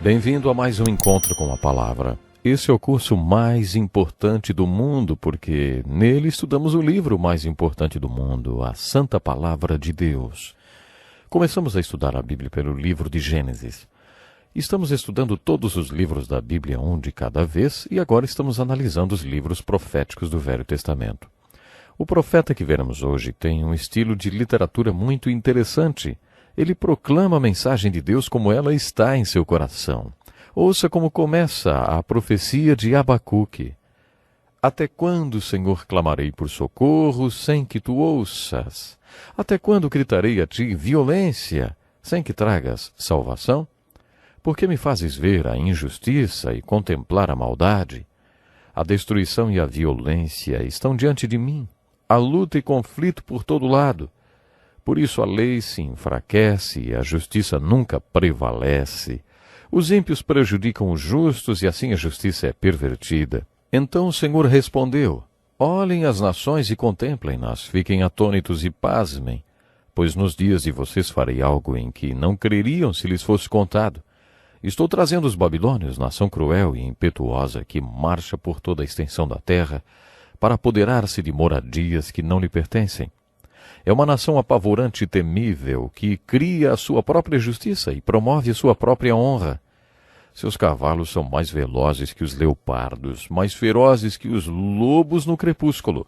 Bem-vindo a mais um Encontro com a Palavra. Esse é o curso mais importante do mundo, porque nele estudamos o livro mais importante do mundo, a Santa Palavra de Deus. Começamos a estudar a Bíblia pelo livro de Gênesis. Estamos estudando todos os livros da Bíblia, um de cada vez, e agora estamos analisando os livros proféticos do Velho Testamento. O profeta que veremos hoje tem um estilo de literatura muito interessante. Ele proclama a mensagem de Deus como ela está em seu coração. Ouça como começa a profecia de Abacuque. Até quando, Senhor, clamarei por socorro sem que tu ouças? Até quando gritarei a ti violência sem que tragas salvação? Por que me fazes ver a injustiça e contemplar a maldade? A destruição e a violência estão diante de mim. Há luta e conflito por todo lado. Por isso a lei se enfraquece e a justiça nunca prevalece. Os ímpios prejudicam os justos e assim a justiça é pervertida. Então o Senhor respondeu: olhem as nações e contemplem-nas, fiquem atônitos e pasmem, pois nos dias de vocês farei algo em que não creriam se lhes fosse contado. Estou trazendo os babilônios, nação cruel e impetuosa, que marcha por toda a extensão da terra, para apoderar-se de moradias que não lhe pertencem. É uma nação apavorante e temível, que cria a sua própria justiça e promove a sua própria honra. Seus cavalos são mais velozes que os leopardos, mais ferozes que os lobos no crepúsculo.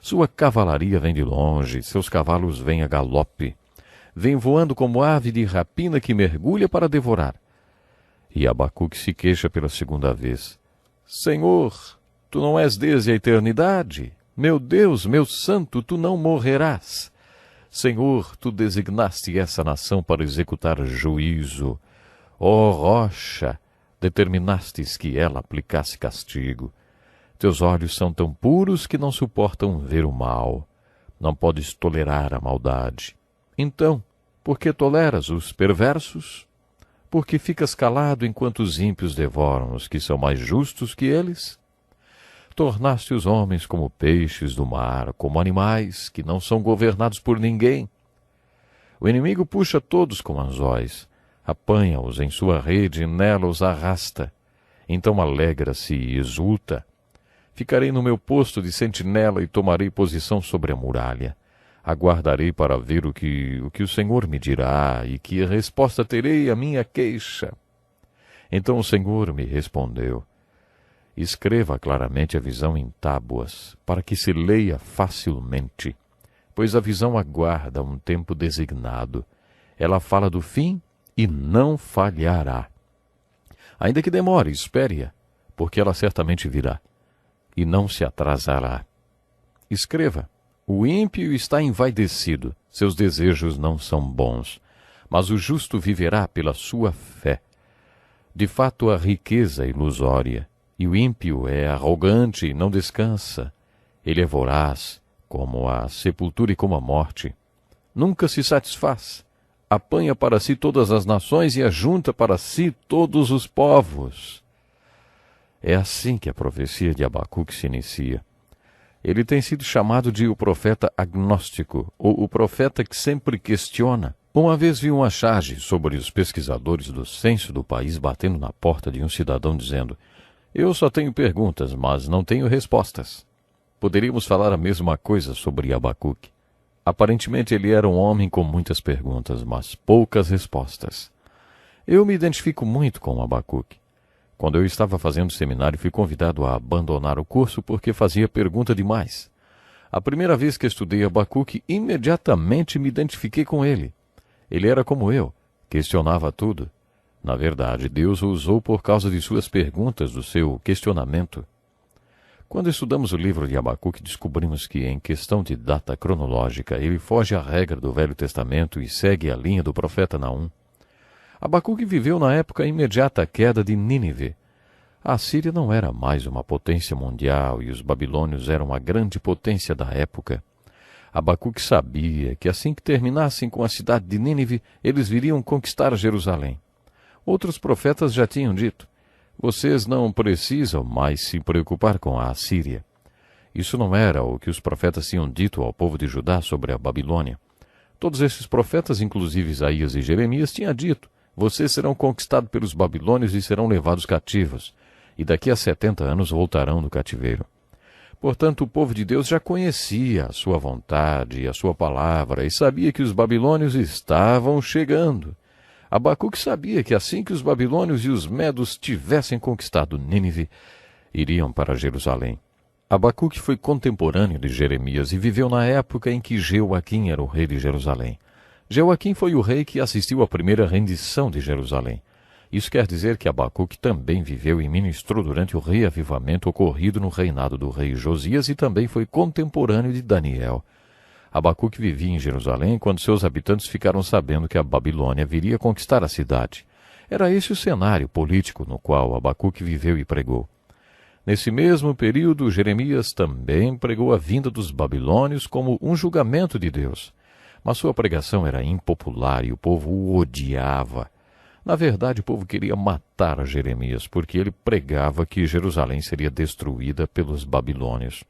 Sua cavalaria vem de longe, seus cavalos vêm a galope. Vem voando como ave de rapina que mergulha para devorar. E Abacuque se queixa pela segunda vez. Senhor, tu não és desde a eternidade? Meu Deus, meu santo, tu não morrerás. Senhor, tu designaste essa nação para executar juízo. Ó rocha, determinastes que ela aplicasse castigo. Teus olhos são tão puros que não suportam ver o mal. Não podes tolerar a maldade. Então, por que toleras os perversos? Por que ficas calado enquanto os ímpios devoram os que são mais justos que eles? Tornaste os homens como peixes do mar, como animais que não são governados por ninguém. O inimigo puxa todos com anzóis, apanha-os em sua rede e nela os arrasta. Então alegra-se e exulta. Ficarei no meu posto de sentinela e tomarei posição sobre a muralha. Aguardarei para ver o que o Senhor me dirá e que resposta terei à minha queixa. Então o Senhor me respondeu: escreva claramente a visão em tábuas, para que se leia facilmente, pois a visão aguarda um tempo designado. Ela fala do fim e não falhará. Ainda que demore, espere-a, porque ela certamente virá, e não se atrasará. Escreva: o ímpio está envaidecido, seus desejos não são bons, mas o justo viverá pela sua fé. De fato, a riqueza é ilusória, e o ímpio é arrogante e não descansa. Ele é voraz, como a sepultura e como a morte. Nunca se satisfaz. Apanha para si todas as nações e ajunta para si todos os povos. É assim que a profecia de Abacuque se inicia. Ele tem sido chamado de o profeta agnóstico, ou o profeta que sempre questiona. Uma vez vi uma charge sobre os pesquisadores do censo do país batendo na porta de um cidadão dizendo: eu só tenho perguntas, mas não tenho respostas. Poderíamos falar a mesma coisa sobre Abacuque. Aparentemente ele era um homem com muitas perguntas, mas poucas respostas. Eu me identifico muito com Abacuque. Quando eu estava fazendo seminário, fui convidado a abandonar o curso porque fazia pergunta demais. A primeira vez que estudei Abacuque, imediatamente me identifiquei com ele. Ele era como eu, questionava tudo. Na verdade, Deus o usou por causa de suas perguntas, do seu questionamento. Quando estudamos o livro de Abacuque, descobrimos que, em questão de data cronológica, ele foge à regra do Velho Testamento e segue a linha do profeta Naum. Abacuque viveu na época imediata à queda de Nínive. A Síria não era mais uma potência mundial e os babilônios eram a grande potência da época. Abacuque sabia que assim que terminassem com a cidade de Nínive, eles viriam conquistar Jerusalém. Outros profetas já tinham dito: vocês não precisam mais se preocupar com a Assíria. Isso não era o que os profetas tinham dito ao povo de Judá sobre a Babilônia. Todos esses profetas, inclusive Isaías e Jeremias, tinham dito: Vocês serão conquistados pelos babilônios e serão levados cativos, e daqui a 70 anos voltarão do cativeiro. Portanto, o povo de Deus já conhecia a sua vontade e a sua palavra, e sabia que os babilônios estavam chegando. Abacuque sabia que assim que os babilônios e os medos tivessem conquistado Nínive, iriam para Jerusalém. Abacuque foi contemporâneo de Jeremias e viveu na época em que Jeoaquim era o rei de Jerusalém. Jeoaquim foi o rei que assistiu à primeira rendição de Jerusalém. Isso quer dizer que Abacuque também viveu e ministrou durante o reavivamento ocorrido no reinado do rei Josias e também foi contemporâneo de Daniel. Abacuque vivia em Jerusalém quando seus habitantes ficaram sabendo que a Babilônia viria conquistar a cidade. Era esse o cenário político no qual Abacuque viveu e pregou. Nesse mesmo período, Jeremias também pregou a vinda dos babilônios como um julgamento de Deus. Mas sua pregação era impopular e o povo o odiava. Na verdade, o povo queria matar Jeremias, porque ele pregava que Jerusalém seria destruída pelos babilônios.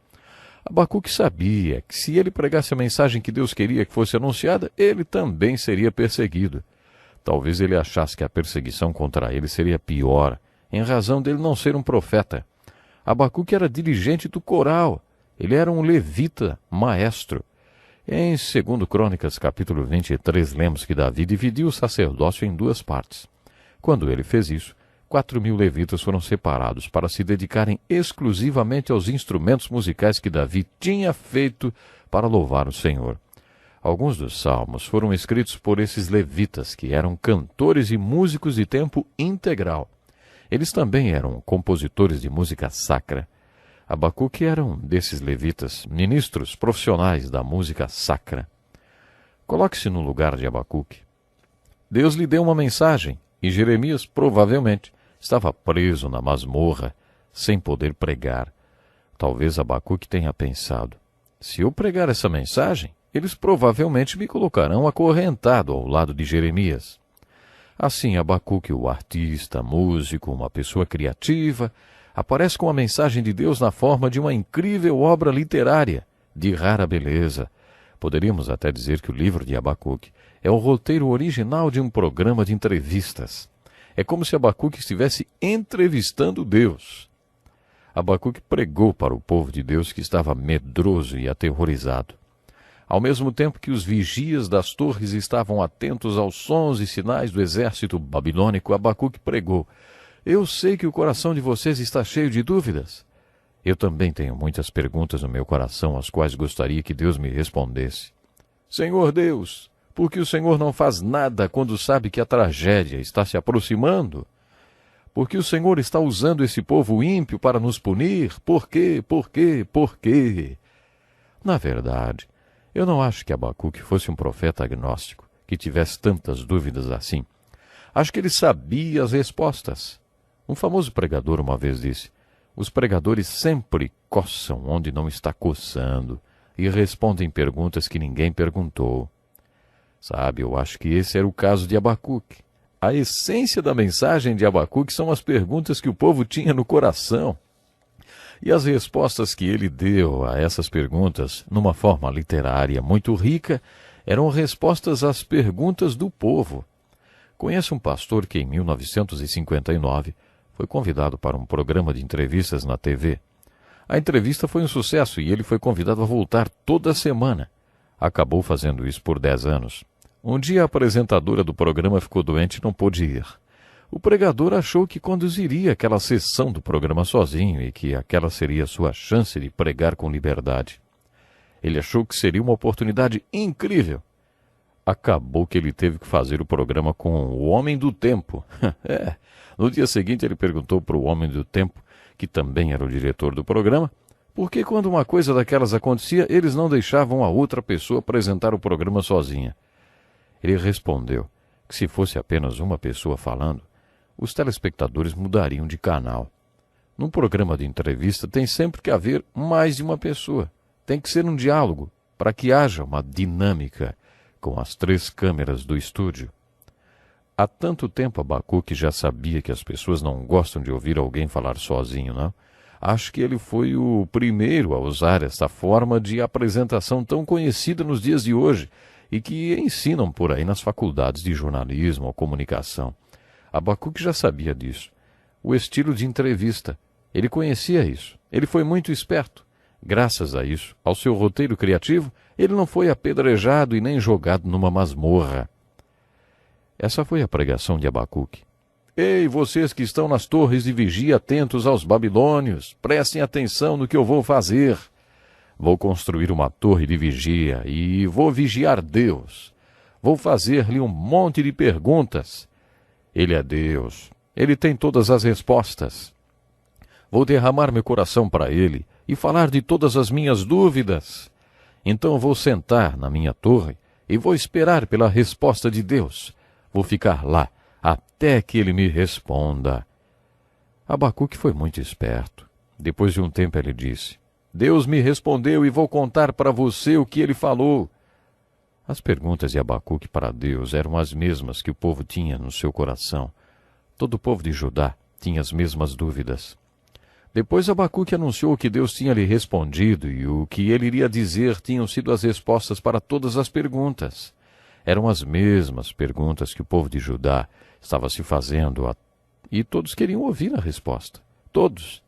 Abacuque sabia que se ele pregasse a mensagem que Deus queria que fosse anunciada, ele também seria perseguido. Talvez ele achasse que a perseguição contra ele seria pior, em razão dele não ser um profeta. Abacuque era dirigente do coral, ele era um levita maestro. Em 2 Crônicas, capítulo 23, lemos que Davi dividiu o sacerdócio em duas partes. Quando ele fez isso, 4.000 levitas foram separados para se dedicarem exclusivamente aos instrumentos musicais que Davi tinha feito para louvar o Senhor. Alguns dos salmos foram escritos por esses levitas, que eram cantores e músicos de tempo integral. Eles também eram compositores de música sacra. Abacuque era um desses levitas, ministros profissionais da música sacra. Coloque-se no lugar de Abacuque. Deus lhe deu uma mensagem, e Jeremias, provavelmente, estava preso na masmorra, sem poder pregar. Talvez Abacuque tenha pensado, se eu pregar essa mensagem, eles provavelmente me colocarão acorrentado ao lado de Jeremias. Assim, Abacuque, o artista, músico, uma pessoa criativa, aparece com a mensagem de Deus na forma de uma incrível obra literária, de rara beleza. Poderíamos até dizer que o livro de Abacuque é o roteiro original de um programa de entrevistas. É como se Abacuque estivesse entrevistando Deus. Abacuque pregou para o povo de Deus que estava medroso e aterrorizado. Ao mesmo tempo que os vigias das torres estavam atentos aos sons e sinais do exército babilônico, Abacuque pregou: eu sei que o coração de vocês está cheio de dúvidas. Eu também tenho muitas perguntas no meu coração, às quais gostaria que Deus me respondesse. Senhor Deus, por que o Senhor não faz nada quando sabe que a tragédia está se aproximando? Por que o Senhor está usando esse povo ímpio para nos punir? Por quê? Por quê? Por quê? Na verdade, eu não acho que Abacuque fosse um profeta agnóstico, que tivesse tantas dúvidas assim. Acho que ele sabia as respostas. Um famoso pregador uma vez disse: os pregadores sempre coçam onde não está coçando e respondem perguntas que ninguém perguntou. Sabe, eu acho que esse era o caso de Abacuque. A essência da mensagem de Abacuque são as perguntas que o povo tinha no coração. E as respostas que ele deu a essas perguntas, numa forma literária muito rica, eram respostas às perguntas do povo. Conheço um pastor que, em 1959, foi convidado para um programa de entrevistas na TV. A entrevista foi um sucesso e ele foi convidado a voltar toda semana. Acabou fazendo isso por 10 anos. Um dia a apresentadora do programa ficou doente e não pôde ir. O pregador achou que conduziria aquela sessão do programa sozinho e que aquela seria sua chance de pregar com liberdade. Ele achou que seria uma oportunidade incrível. Acabou que ele teve que fazer o programa com o Homem do Tempo. No dia seguinte ele perguntou para o Homem do Tempo, que também era o diretor do programa, por que quando uma coisa daquelas acontecia, eles não deixavam a outra pessoa apresentar o programa sozinha. Ele respondeu que se fosse apenas uma pessoa falando, os telespectadores mudariam de canal. Num programa de entrevista tem sempre que haver mais de uma pessoa. Tem que ser um diálogo, para que haja uma dinâmica com as 3 câmeras do estúdio. Há tanto tempo Abacuque já sabia que as pessoas não gostam de ouvir alguém falar sozinho, não? Acho que ele foi o primeiro a usar esta forma de apresentação tão conhecida nos dias de hoje e que ensinam por aí nas faculdades de jornalismo ou comunicação. Abacuque já sabia disso. O estilo de entrevista. Ele conhecia isso. Ele foi muito esperto. Graças a isso, ao seu roteiro criativo, ele não foi apedrejado e nem jogado numa masmorra. Essa foi a pregação de Abacuque. Ei, vocês que estão nas torres de vigia, atentos aos babilônios, prestem atenção no que eu vou fazer. Vou construir uma torre de vigia e vou vigiar Deus. Vou fazer-lhe um monte de perguntas. Ele é Deus. Ele tem todas as respostas. Vou derramar meu coração para ele e falar de todas as minhas dúvidas. Então vou sentar na minha torre e vou esperar pela resposta de Deus. Vou ficar lá até que ele me responda. Abacuque foi muito esperto. Depois de um tempo ele disse: Deus me respondeu e vou contar para você o que ele falou. As perguntas de Abacuque para Deus eram as mesmas que o povo tinha no seu coração. Todo o povo de Judá tinha as mesmas dúvidas. Depois Abacuque anunciou que Deus tinha lhe respondido e o que ele iria dizer tinham sido as respostas para todas as perguntas. Eram as mesmas perguntas que o povo de Judá estava se fazendo e todos queriam ouvir a resposta. Todos.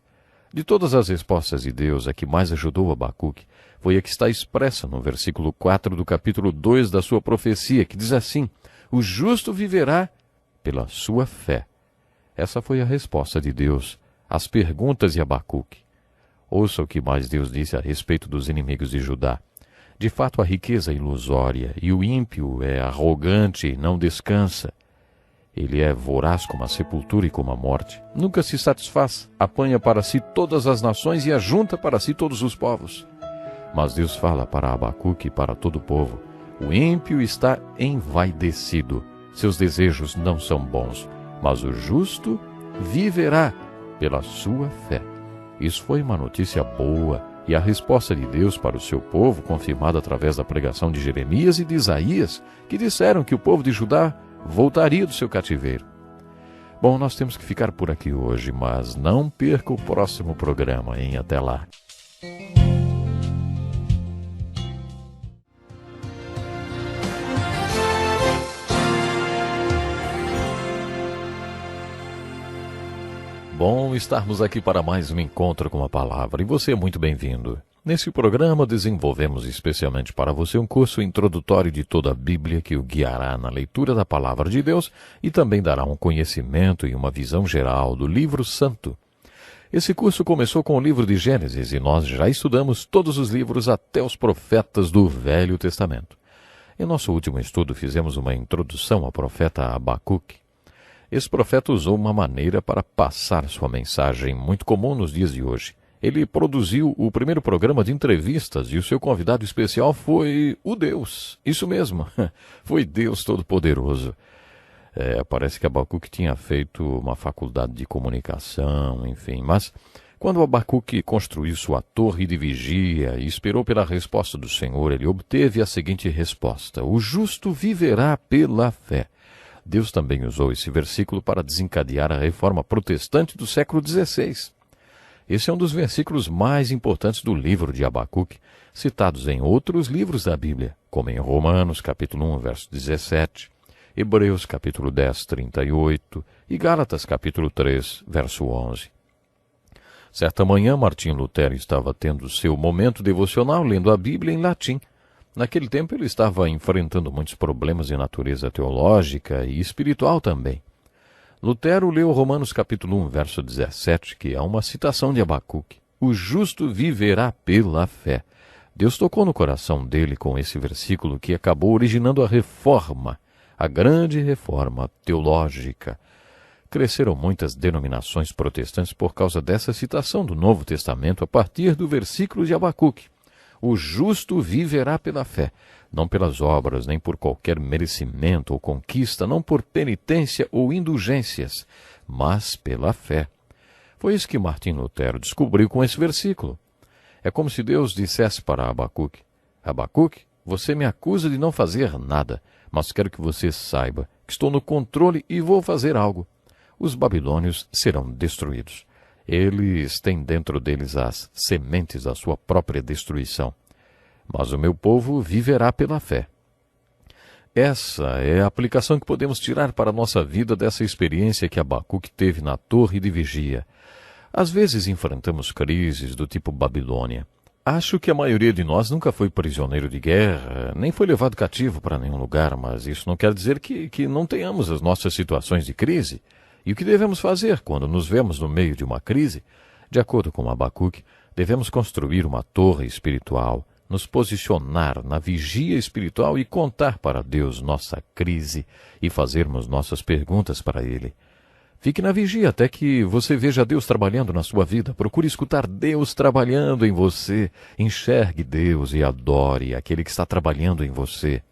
De todas as respostas de Deus, a que mais ajudou Abacuque foi a que está expressa no versículo 4 do capítulo 2 da sua profecia, que diz assim: O justo viverá pela sua fé. Essa foi a resposta de Deus às perguntas de Abacuque. Ouça o que mais Deus disse a respeito dos inimigos de Judá. De fato, a riqueza é ilusória, e o ímpio é arrogante e não descansa. Ele é voraz como a sepultura e como a morte. Nunca se satisfaz, apanha para si todas as nações e ajunta para si todos os povos. Mas Deus fala para Abacuque e para todo o povo: o ímpio está envaidecido, seus desejos não são bons, mas o justo viverá pela sua fé. Isso foi uma notícia boa, e a resposta de Deus para o seu povo, confirmada através da pregação de Jeremias e de Isaías, que disseram que o povo de Judá voltaria do seu cativeiro. Bom, nós temos que ficar por aqui hoje, mas não perca o próximo programa, hein? Até lá. Bom estarmos aqui para mais um encontro com a palavra, e você é muito bem-vindo. Nesse programa desenvolvemos especialmente para você um curso introdutório de toda a Bíblia que o guiará na leitura da palavra de Deus e também dará um conhecimento e uma visão geral do livro santo. Esse curso começou com o livro de Gênesis e nós já estudamos todos os livros até os profetas do Velho Testamento. Em nosso último estudo fizemos uma introdução ao profeta Abacuque. Esse profeta usou uma maneira para passar sua mensagem muito comum nos dias de hoje. Ele produziu o primeiro programa de entrevistas e o seu convidado especial foi o Deus. Isso mesmo, foi Deus Todo-Poderoso. Parece que Abacuque tinha feito uma faculdade de comunicação, enfim. Mas quando Abacuque construiu sua torre de vigia e esperou pela resposta do Senhor, ele obteve a seguinte resposta: o justo viverá pela fé. Deus também usou esse versículo para desencadear a reforma protestante do século XVI. Esse é um dos versículos mais importantes do livro de Abacuque, citados em outros livros da Bíblia, como em Romanos, capítulo 1, verso 17, Hebreus, capítulo 10, 38 e Gálatas, capítulo 3, verso 11. Certa manhã, Martinho Lutero estava tendo seu momento devocional lendo a Bíblia em latim. Naquele tempo ele estava enfrentando muitos problemas de natureza teológica e espiritual também. Lutero leu Romanos capítulo 1, verso 17, que é uma citação de Abacuque. O justo viverá pela fé. Deus tocou no coração dele com esse versículo que acabou originando a reforma, a grande reforma teológica. Cresceram muitas denominações protestantes por causa dessa citação do Novo Testamento a partir do versículo de Abacuque. O justo viverá pela fé, não pelas obras, nem por qualquer merecimento ou conquista, não por penitência ou indulgências, mas pela fé. Foi isso que Martim Lutero descobriu com esse versículo. É como se Deus dissesse para Abacuque: Abacuque, você me acusa de não fazer nada, mas quero que você saiba que estou no controle e vou fazer algo. Os babilônios serão destruídos. Eles têm dentro deles as sementes da sua própria destruição. Mas o meu povo viverá pela fé. Essa é a aplicação que podemos tirar para a nossa vida dessa experiência que Abacuque teve na torre de vigia. Às vezes enfrentamos crises do tipo Babilônia. Acho que a maioria de nós nunca foi prisioneiro de guerra, nem foi levado cativo para nenhum lugar, mas isso não quer dizer que não tenhamos as nossas situações de crise. E o que devemos fazer quando nos vemos no meio de uma crise? De acordo com Abacuque, devemos construir uma torre espiritual, nos posicionar na vigia espiritual e contar para Deus nossa crise e fazermos nossas perguntas para Ele. Fique na vigia até que você veja Deus trabalhando na sua vida. Procure escutar Deus trabalhando em você. Enxergue Deus e adore aquele que está trabalhando em você.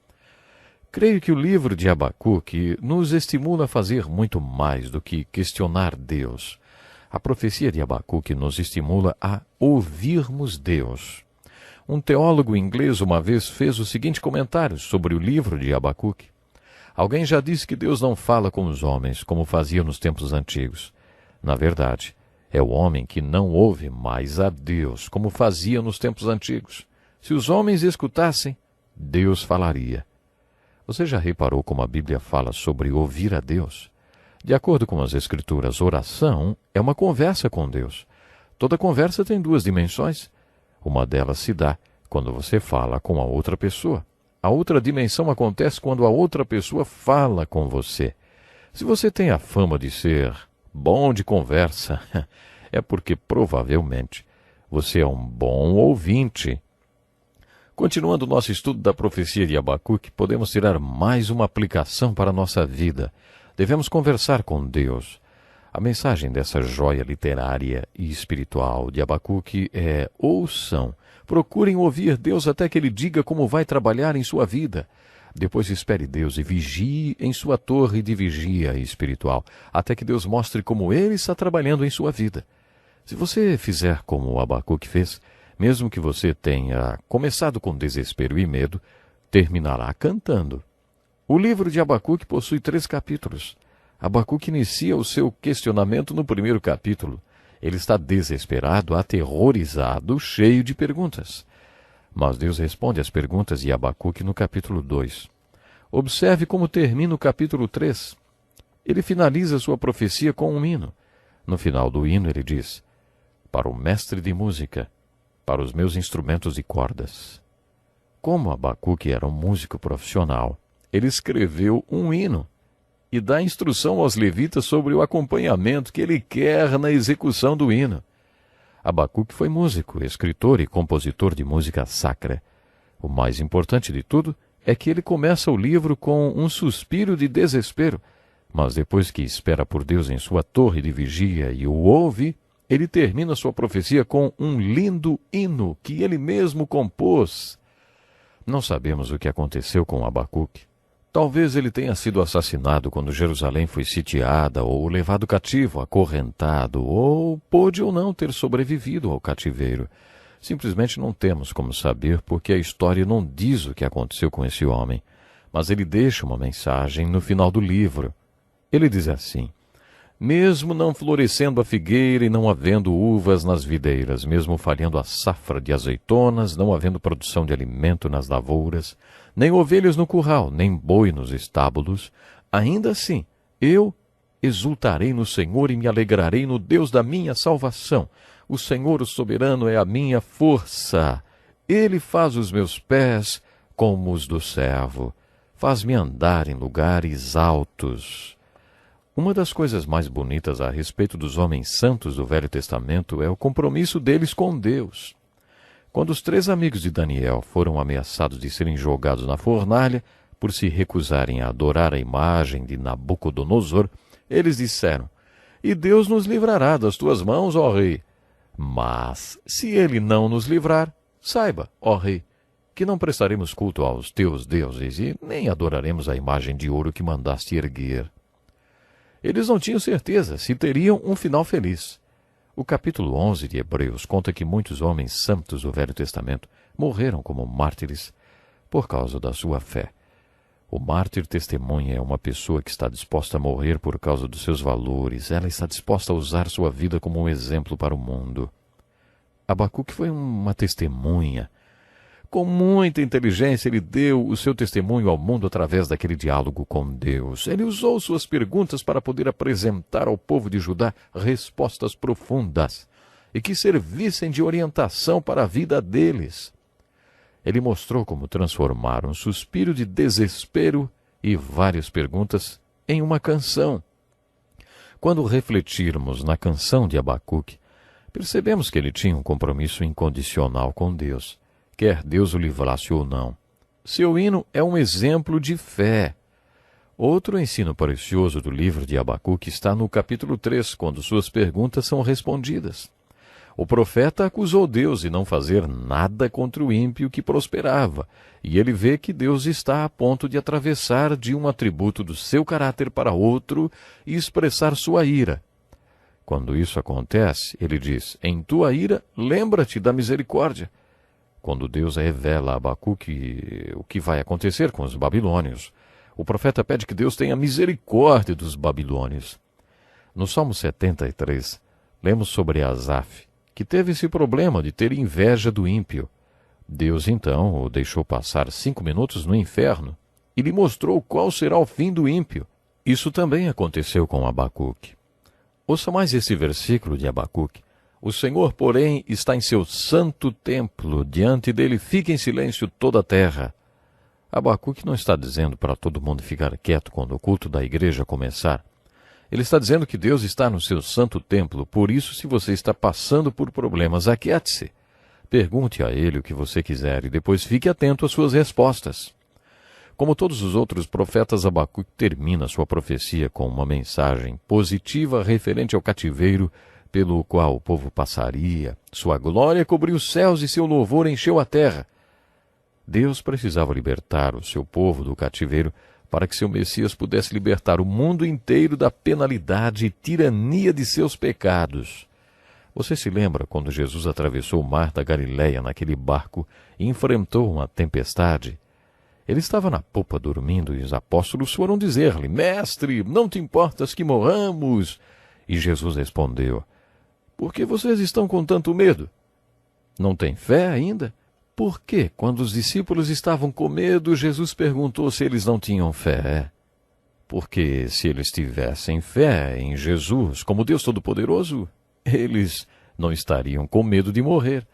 Creio que o livro de Abacuque nos estimula a fazer muito mais do que questionar Deus. A profecia de Abacuque nos estimula a ouvirmos Deus. Um teólogo inglês uma vez fez o seguinte comentário sobre o livro de Abacuque. Alguém já disse que Deus não fala com os homens, como fazia nos tempos antigos. Na verdade, é o homem que não ouve mais a Deus, como fazia nos tempos antigos. Se os homens escutassem, Deus falaria. Você já reparou como a Bíblia fala sobre ouvir a Deus? De acordo com as Escrituras, oração é uma conversa com Deus. Toda conversa tem duas dimensões. Uma delas se dá quando você fala com a outra pessoa. A outra dimensão acontece quando a outra pessoa fala com você. Se você tem a fama de ser bom de conversa, é porque provavelmente você é um bom ouvinte. Continuando o nosso estudo da profecia de Abacuque, podemos tirar mais uma aplicação para a nossa vida. Devemos conversar com Deus. A mensagem dessa joia literária e espiritual de Abacuque é: ouçam. Procurem ouvir Deus até que Ele diga como vai trabalhar em sua vida. Depois espere Deus e vigie em sua torre de vigia espiritual, até que Deus mostre como Ele está trabalhando em sua vida. Se você fizer como Abacuque fez, mesmo que você tenha começado com desespero e medo, terminará cantando. O livro de Abacuque possui 3 capítulos. Abacuque inicia o seu questionamento no primeiro capítulo. Ele está desesperado, aterrorizado, cheio de perguntas. Mas Deus responde às perguntas de Abacuque no capítulo 2. Observe como termina o capítulo 3. Ele finaliza sua profecia com um hino. No final do hino ele diz: para o mestre de música, para os meus instrumentos de cordas. Como Abacuque era um músico profissional, ele escreveu um hino e dá instrução aos levitas sobre o acompanhamento que ele quer na execução do hino. Abacuque foi músico, escritor e compositor de música sacra. O mais importante de tudo é que ele começa o livro com um suspiro de desespero, mas depois que espera por Deus em sua torre de vigia e o ouve, ele termina sua profecia com um lindo hino que ele mesmo compôs. Não sabemos o que aconteceu com Abacuque. Talvez ele tenha sido assassinado quando Jerusalém foi sitiada, ou levado cativo, acorrentado, ou pôde ou não ter sobrevivido ao cativeiro. Simplesmente não temos como saber, porque a história não diz o que aconteceu com esse homem. Mas ele deixa uma mensagem no final do livro. Ele diz assim: mesmo não florescendo a figueira e não havendo uvas nas videiras, mesmo falhando a safra de azeitonas, não havendo produção de alimento nas lavouras, nem ovelhas no curral, nem boi nos estábulos, ainda assim eu exultarei no Senhor e me alegrarei no Deus da minha salvação. O Senhor, o soberano, é a minha força. Ele faz os meus pés como os do servo, faz-me andar em lugares altos. Uma das coisas mais bonitas a respeito dos homens santos do Velho Testamento é o compromisso deles com Deus. Quando os 3 amigos de Daniel foram ameaçados de serem jogados na fornalha por se recusarem a adorar a imagem de Nabucodonosor, eles disseram: e Deus nos livrará das tuas mãos, ó rei. Mas, se ele não nos livrar, saiba, ó rei, que não prestaremos culto aos teus deuses e nem adoraremos a imagem de ouro que mandaste erguer. Eles não tinham certeza se teriam um final feliz. O capítulo 11 de Hebreus conta que muitos homens santos do Velho Testamento morreram como mártires por causa da sua fé. O mártir testemunha é uma pessoa que está disposta a morrer por causa dos seus valores. Ela está disposta a usar sua vida como um exemplo para o mundo. Abacuque foi uma testemunha. Com muita inteligência, ele deu o seu testemunho ao mundo através daquele diálogo com Deus. Ele usou suas perguntas para poder apresentar ao povo de Judá respostas profundas e que servissem de orientação para a vida deles. Ele mostrou como transformar um suspiro de desespero e várias perguntas em uma canção. Quando refletirmos na canção de Abacuque, percebemos que ele tinha um compromisso incondicional com Deus, quer Deus o livrasse ou não. Seu hino é um exemplo de fé. Outro ensino precioso do livro de Abacuque está no capítulo 3, quando suas perguntas são respondidas. O profeta acusou Deus de não fazer nada contra o ímpio que prosperava, e ele vê que Deus está a ponto de atravessar de um atributo do seu caráter para outro e expressar sua ira. Quando isso acontece, ele diz: em tua ira, lembra-te da misericórdia. Quando Deus revela a Abacuque o que vai acontecer com os babilônios, o profeta pede que Deus tenha misericórdia dos babilônios. No Salmo 73, lemos sobre Asaf, que teve esse problema de ter inveja do ímpio. Deus, então, o deixou passar 5 minutos no inferno e lhe mostrou qual será o fim do ímpio. Isso também aconteceu com Abacuque. Ouça mais esse versículo de Abacuque. O Senhor, porém, está em seu santo templo, diante dele fica em silêncio toda a terra. Abacuque não está dizendo para todo mundo ficar quieto quando o culto da igreja começar. Ele está dizendo que Deus está no seu santo templo, por isso, se você está passando por problemas, aquiete-se. Pergunte a ele o que você quiser e depois fique atento às suas respostas. Como todos os outros profetas, Abacuque termina sua profecia com uma mensagem positiva referente ao cativeiro pelo qual o povo passaria. Sua glória cobriu os céus e seu louvor encheu a terra. Deus precisava libertar o seu povo do cativeiro para que seu Messias pudesse libertar o mundo inteiro da penalidade e tirania de seus pecados. Você se lembra quando Jesus atravessou o mar da Galileia naquele barco e enfrentou uma tempestade? Ele estava na popa dormindo e os apóstolos foram dizer-lhe: Mestre, não te importas que morramos? E Jesus respondeu: Por que vocês estão com tanto medo? Não têm fé ainda? Por que, quando os discípulos estavam com medo, Jesus perguntou se eles não tinham fé? Porque se eles tivessem fé em Jesus como Deus Todo-Poderoso, eles não estariam com medo de morrer.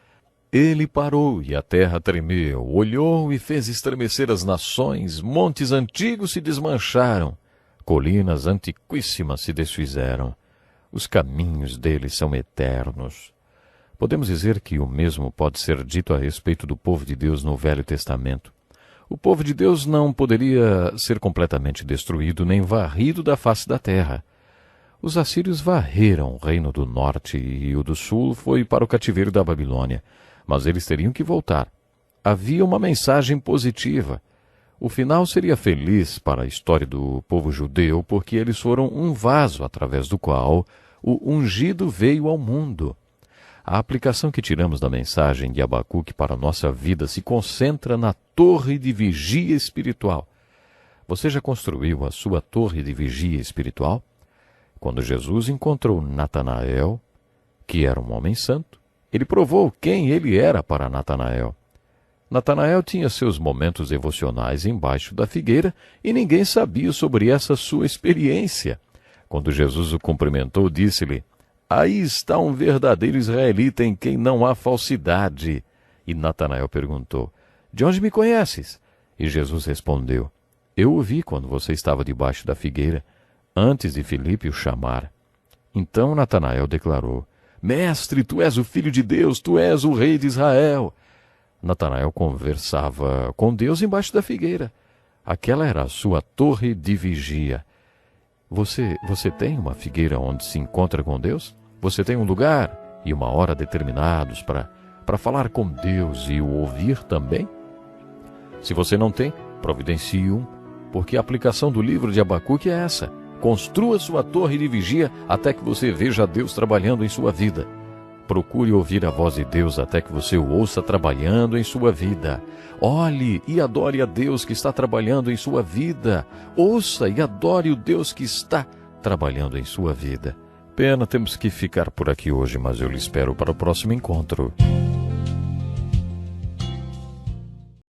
Ele parou e a terra tremeu, olhou e fez estremecer as nações, montes antigos se desmancharam, colinas antiquíssimas se desfizeram. Os caminhos dele são eternos. Podemos dizer que o mesmo pode ser dito a respeito do povo de Deus no Velho Testamento. O povo de Deus não poderia ser completamente destruído nem varrido da face da terra. Os assírios varreram o reino do norte e o do sul foi para o cativeiro da Babilônia, mas eles teriam que voltar. Havia uma mensagem positiva. O final seria feliz para a história do povo judeu, porque eles foram um vaso através do qual o ungido veio ao mundo. A aplicação que tiramos da mensagem de Abacuque para a nossa vida se concentra na torre de vigia espiritual. Você já construiu a sua torre de vigia espiritual? Quando Jesus encontrou Natanael, que era um homem santo, ele provou quem ele era para Natanael. Natanael tinha seus momentos devocionais embaixo da figueira e ninguém sabia sobre essa sua experiência. Quando Jesus o cumprimentou, disse-lhe: Aí está um verdadeiro israelita em quem não há falsidade. E Natanael perguntou: De onde me conheces? E Jesus respondeu: Eu o vi quando você estava debaixo da figueira, antes de Filipe o chamar. Então Natanael declarou: Mestre, tu és o Filho de Deus, tu és o Rei de Israel. Natanael conversava com Deus embaixo da figueira. Aquela era a sua torre de vigia. Você tem uma figueira onde se encontra com Deus? Você tem um lugar e uma hora determinados para falar com Deus e o ouvir também? Se você não tem, providencie um, porque a aplicação do livro de Abacuque é essa. Construa sua torre de vigia até que você veja Deus trabalhando em sua vida. Procure ouvir a voz de Deus até que você o ouça trabalhando em sua vida. Olhe e adore a Deus que está trabalhando em sua vida. Ouça e adore o Deus que está trabalhando em sua vida. Pena, temos que ficar por aqui hoje, mas eu lhe espero para o próximo encontro.